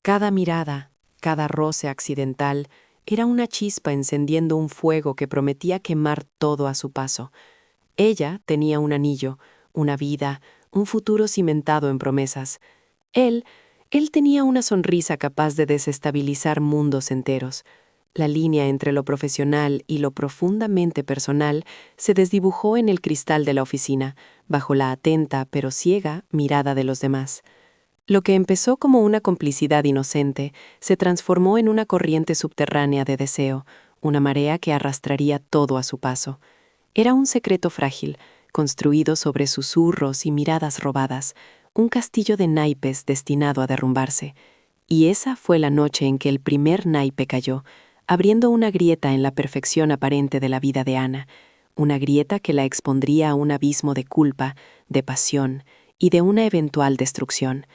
Cada mirada, cada roce accidental, era una chispa encendiendo un fuego que prometía quemar todo a su paso. Ella tenía un anillo, una vida, un futuro cimentado en promesas. Él, él tenía una sonrisa capaz de desestabilizar mundos enteros. La línea entre lo profesional y lo profundamente personal se desdibujó en el cristal de la oficina, bajo la atenta pero ciega mirada de los demás. Lo que empezó como una complicidad inocente se transformó en una corriente subterránea de deseo, una marea que arrastraría todo a su paso. Era un secreto frágil, construido sobre susurros y miradas robadas, un castillo de naipes destinado a derrumbarse. Y esa fue la noche en que el primer naipe cayó, abriendo una grieta en la perfección aparente de la vida de Ana, una grieta que la expondría a un abismo de culpa, de pasión y de una eventual destrucción.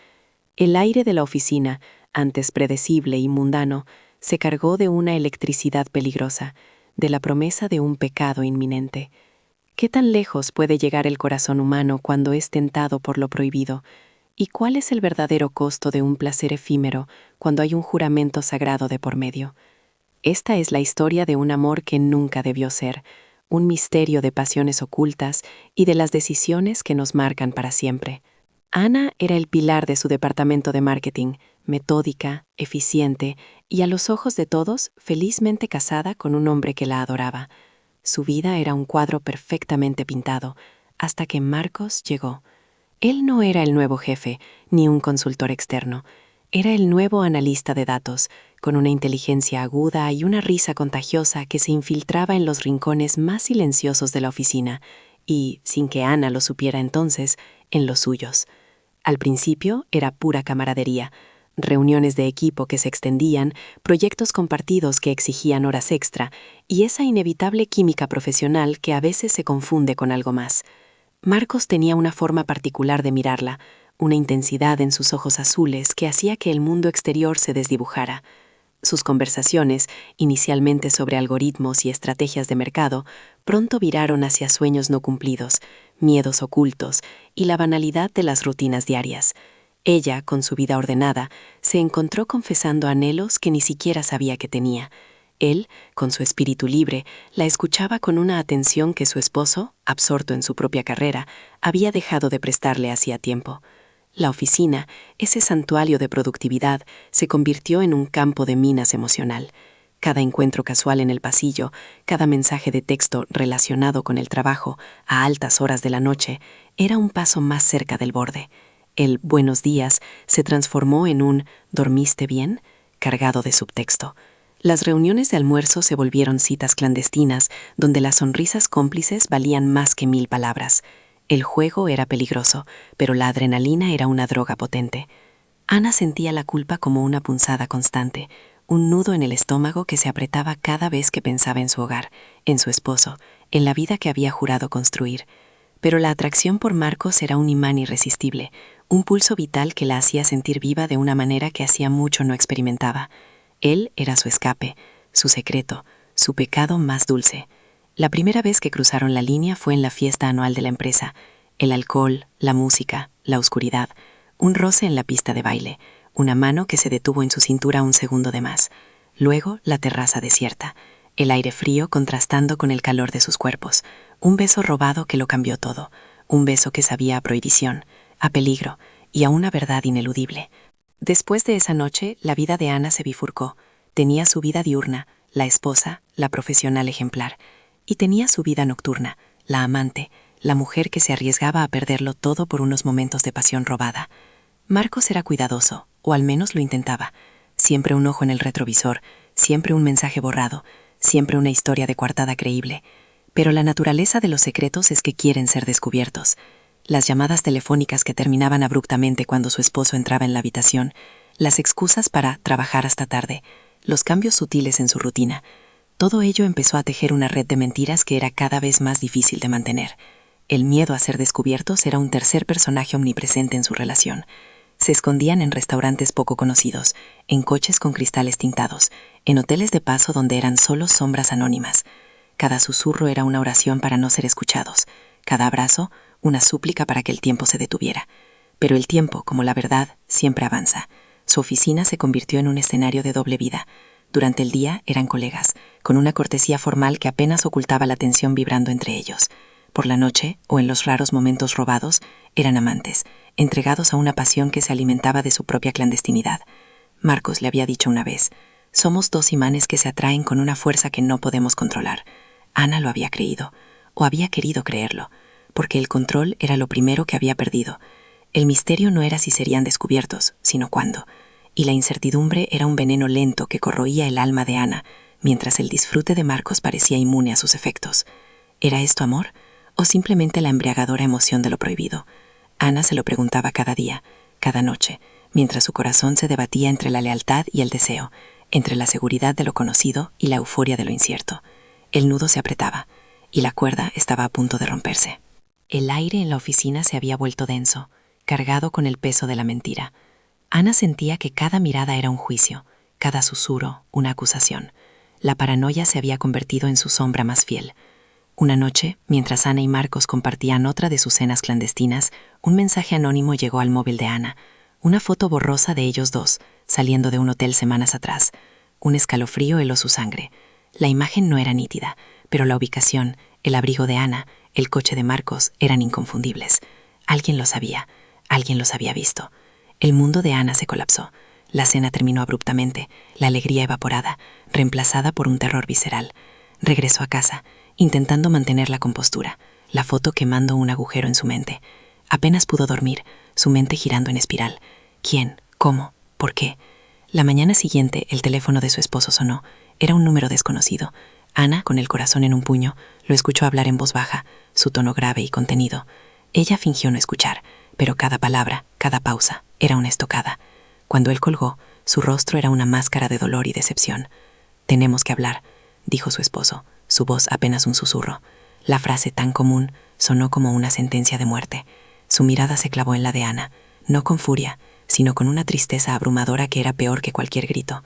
El aire de la oficina, antes predecible y mundano, se cargó de una electricidad peligrosa, de la promesa de un pecado inminente. ¿Qué tan lejos puede llegar el corazón humano cuando es tentado por lo prohibido? ¿Y cuál es el verdadero costo de un placer efímero cuando hay un juramento sagrado de por medio? Esta es la historia de un amor que nunca debió ser, un misterio de pasiones ocultas y de las decisiones que nos marcan para siempre. Ana era el pilar de su departamento de marketing, metódica, eficiente y a los ojos de todos felizmente casada con un hombre que la adoraba. Su vida era un cuadro perfectamente pintado, hasta que Marcos llegó. Él no era el nuevo jefe, ni un consultor externo. Era el nuevo analista de datos, con una inteligencia aguda y una risa contagiosa que se infiltraba en los rincones más silenciosos de la oficina y, sin que Ana lo supiera entonces, en los suyos. Al principio era pura camaradería, reuniones de equipo que se extendían, proyectos compartidos que exigían horas extra y esa inevitable química profesional que a veces se confunde con algo más. Marcos tenía una forma particular de mirarla, una intensidad en sus ojos azules que hacía que el mundo exterior se desdibujara. Sus conversaciones, inicialmente sobre algoritmos y estrategias de mercado, pronto viraron hacia sueños no cumplidos, miedos ocultos y la banalidad de las rutinas diarias. Ella, con su vida ordenada, se encontró confesando anhelos que ni siquiera sabía que tenía. Él, con su espíritu libre, la escuchaba con una atención que su esposo, absorto en su propia carrera, había dejado de prestarle hacía tiempo. La oficina, ese santuario de productividad, se convirtió en un campo de minas emocional. Cada encuentro casual en el pasillo, cada mensaje de texto relacionado con el trabajo a altas horas de la noche, era un paso más cerca del borde. El buenos días se transformó en un ¿dormiste bien?, cargado de subtexto. Las reuniones de almuerzo se volvieron citas clandestinas donde las sonrisas cómplices valían más que 1000 palabras. El juego era peligroso, pero la adrenalina era una droga potente. Ana sentía la culpa como una punzada constante, un nudo en el estómago que se apretaba cada vez que pensaba en su hogar, en su esposo, en la vida que había jurado construir. Pero la atracción por Marcos era un imán irresistible, un pulso vital que la hacía sentir viva de una manera que hacía mucho no experimentaba. Él era su escape, su secreto, su pecado más dulce. La primera vez que cruzaron la línea fue en la fiesta anual de la empresa. El alcohol, la música, la oscuridad, un roce en la pista de baile, una mano que se detuvo en su cintura un segundo de más. Luego, la terraza desierta, el aire frío contrastando con el calor de sus cuerpos, un beso robado que lo cambió todo, un beso que sabía a prohibición, a peligro y a una verdad ineludible. Después de esa noche, la vida de Ana se bifurcó. Tenía su vida diurna, la esposa, la profesional ejemplar, y tenía su vida nocturna, la amante, la mujer que se arriesgaba a perderlo todo por unos momentos de pasión robada. Marcos era cuidadoso, o al menos lo intentaba. Siempre un ojo en el retrovisor, siempre un mensaje borrado, siempre una historia de coartada creíble. Pero la naturaleza de los secretos es que quieren ser descubiertos. Las llamadas telefónicas que terminaban abruptamente cuando su esposo entraba en la habitación, las excusas para trabajar hasta tarde, los cambios sutiles en su rutina. Todo ello empezó a tejer una red de mentiras que era cada vez más difícil de mantener. El miedo a ser descubiertos era un tercer personaje omnipresente en su relación. Se escondían en restaurantes poco conocidos, en coches con cristales tintados, en hoteles de paso donde eran solo sombras anónimas. Cada susurro era una oración para no ser escuchados, cada abrazo una súplica para que el tiempo se detuviera. Pero el tiempo, como la verdad, siempre avanza. Su oficina se convirtió en un escenario de doble vida. Durante el día eran colegas, con una cortesía formal que apenas ocultaba la tensión vibrando entre ellos. Por la noche, o en los raros momentos robados, eran amantes, entregados a una pasión que se alimentaba de su propia clandestinidad. Marcos le había dicho una vez: «Somos dos imanes que se atraen con una fuerza que no podemos controlar». Ana lo había creído, o había querido creerlo, porque el control era lo primero que había perdido. El misterio no era si serían descubiertos, sino cuándo, y la incertidumbre era un veneno lento que corroía el alma de Ana, mientras el disfrute de Marcos parecía inmune a sus efectos. ¿Era esto amor, o simplemente la embriagadora emoción de lo prohibido? Ana se lo preguntaba cada día, cada noche, mientras su corazón se debatía entre la lealtad y el deseo, entre la seguridad de lo conocido y la euforia de lo incierto. El nudo se apretaba, y la cuerda estaba a punto de romperse. El aire en la oficina se había vuelto denso, cargado con el peso de la mentira. Ana sentía que cada mirada era un juicio, cada susurro una acusación. La paranoia se había convertido en su sombra más fiel. Una noche, mientras Ana y Marcos compartían otra de sus cenas clandestinas, un mensaje anónimo llegó al móvil de Ana, una foto borrosa de ellos dos, saliendo de un hotel semanas atrás. Un escalofrío heló su sangre. La imagen no era nítida, pero la ubicación, el abrigo de Ana, el coche de Marcos eran inconfundibles. Alguien lo sabía, alguien los había visto. El mundo de Ana se colapsó. La cena terminó abruptamente, la alegría evaporada, reemplazada por un terror visceral. Regresó a casa, intentando mantener la compostura, la foto quemando un agujero en su mente. Apenas pudo dormir, su mente girando en espiral. ¿Quién? ¿Cómo? ¿Por qué? La mañana siguiente, el teléfono de su esposo sonó. Era un número desconocido. Ana, con el corazón en un puño, lo escuchó hablar en voz baja, su tono grave y contenido. Ella fingió no escuchar, pero cada palabra, cada pausa, era una estocada. Cuando él colgó, su rostro era una máscara de dolor y decepción. «Tenemos que hablar», dijo su esposo, su voz apenas un susurro. La frase tan común sonó como una sentencia de muerte. Su mirada se clavó en la de Ana, no con furia, sino con una tristeza abrumadora que era peor que cualquier grito.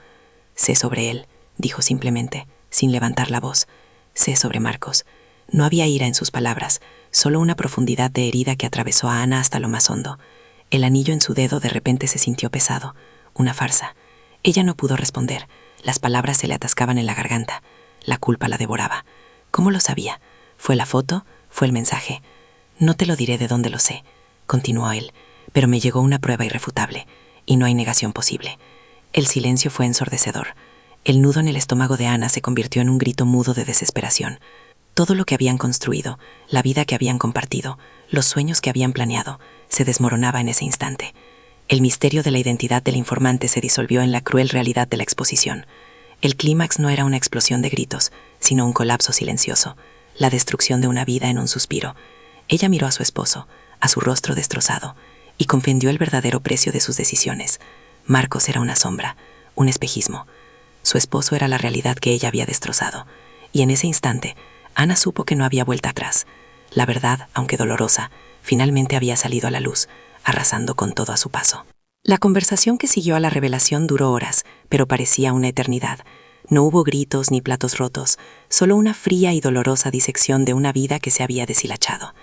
«Sé sobre él», dijo simplemente, sin levantar la voz. «Sé sobre Marcos». No había ira en sus palabras, solo una profundidad de herida que atravesó a Ana hasta lo más hondo. El anillo en su dedo de repente se sintió pesado, una farsa. Ella no pudo responder, las palabras se le atascaban en la garganta. La culpa la devoraba. ¿Cómo lo sabía? ¿Fue la foto? ¿Fue el mensaje? «No te lo diré de dónde lo sé», continuó él, «pero me llegó una prueba irrefutable, y no hay negación posible». El silencio fue ensordecedor. El nudo en el estómago de Ana se convirtió en un grito mudo de desesperación. Todo lo que habían construido, la vida que habían compartido, los sueños que habían planeado, se desmoronaba en ese instante. El misterio de la identidad del informante se disolvió en la cruel realidad de la exposición. El clímax no era una explosión de gritos, sino un colapso silencioso, la destrucción de una vida en un suspiro. Ella miró a su esposo, a su rostro destrozado, y comprendió el verdadero precio de sus decisiones. Marcos era una sombra, un espejismo. Su esposo era la realidad que ella había destrozado, y en ese instante, Ana supo que no había vuelta atrás. La verdad, aunque dolorosa, finalmente había salido a la luz, arrasando con todo a su paso. La conversación que siguió a la revelación duró horas, pero parecía una eternidad. No hubo gritos ni platos rotos, solo una fría y dolorosa disección de una vida que se había deshilachado.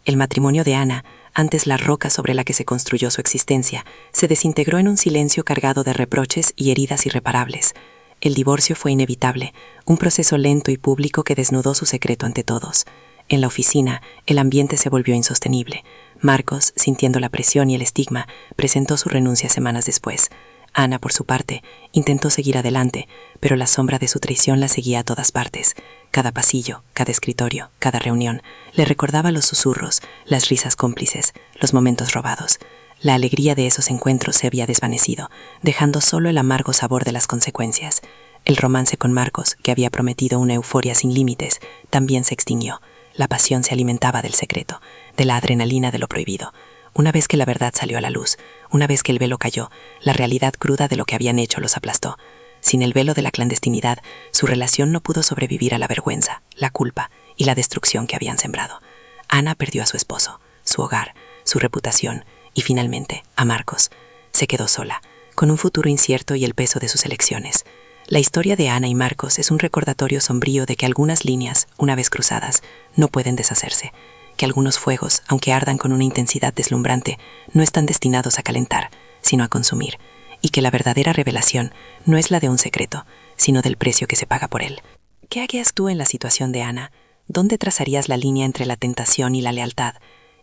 El matrimonio de Ana, antes la roca sobre la que se construyó su existencia, se desintegró en un silencio cargado de reproches y heridas irreparables. El divorcio fue inevitable, un proceso lento y público que desnudó su secreto ante todos. En la oficina, el ambiente se volvió insostenible. Marcos, sintiendo la presión y el estigma, presentó su renuncia semanas después. Ana, por su parte, intentó seguir adelante, pero la sombra de su traición la seguía a todas partes. Cada pasillo, cada escritorio, cada reunión, le recordaba los susurros, las risas cómplices, los momentos robados. La alegría de esos encuentros se había desvanecido, dejando solo el amargo sabor de las consecuencias. El romance con Marcos, que había prometido una euforia sin límites, también se extinguió. La pasión se alimentaba del secreto, de la adrenalina de lo prohibido. Una vez que la verdad salió a la luz, una vez que el velo cayó, la realidad cruda de lo que habían hecho los aplastó. Sin el velo de la clandestinidad, su relación no pudo sobrevivir a la vergüenza, la culpa y la destrucción que habían sembrado. Ana perdió a su esposo, su hogar, su reputación y finalmente a Marcos. Se quedó sola, con un futuro incierto y el peso de sus elecciones. La historia de Ana y Marcos es un recordatorio sombrío de que algunas líneas, una vez cruzadas, no pueden deshacerse, que algunos fuegos, aunque ardan con una intensidad deslumbrante, no están destinados a calentar, sino a consumir, y que la verdadera revelación no es la de un secreto, sino del precio que se paga por él. ¿Qué harías tú en la situación de Ana? ¿Dónde trazarías la línea entre la tentación y la lealtad?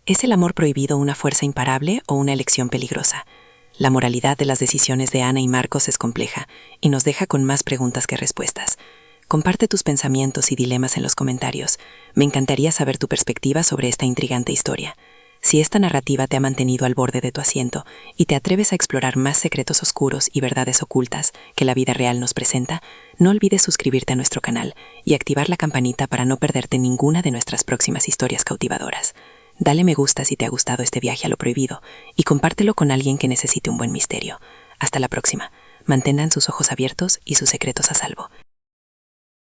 ¿Es el amor prohibido una fuerza imparable o una elección peligrosa? La moralidad de las decisiones de Ana y Marcos es compleja y nos deja con más preguntas que respuestas. Comparte tus pensamientos y dilemas en los comentarios. Me encantaría saber tu perspectiva sobre esta intrigante historia. Si esta narrativa te ha mantenido al borde de tu asiento y te atreves a explorar más secretos oscuros y verdades ocultas que la vida real nos presenta, no olvides suscribirte a nuestro canal y activar la campanita para no perderte ninguna de nuestras próximas historias cautivadoras. Dale me gusta si te ha gustado este viaje a lo prohibido y compártelo con alguien que necesite un buen misterio. Hasta la próxima. Mantengan sus ojos abiertos y sus secretos a salvo.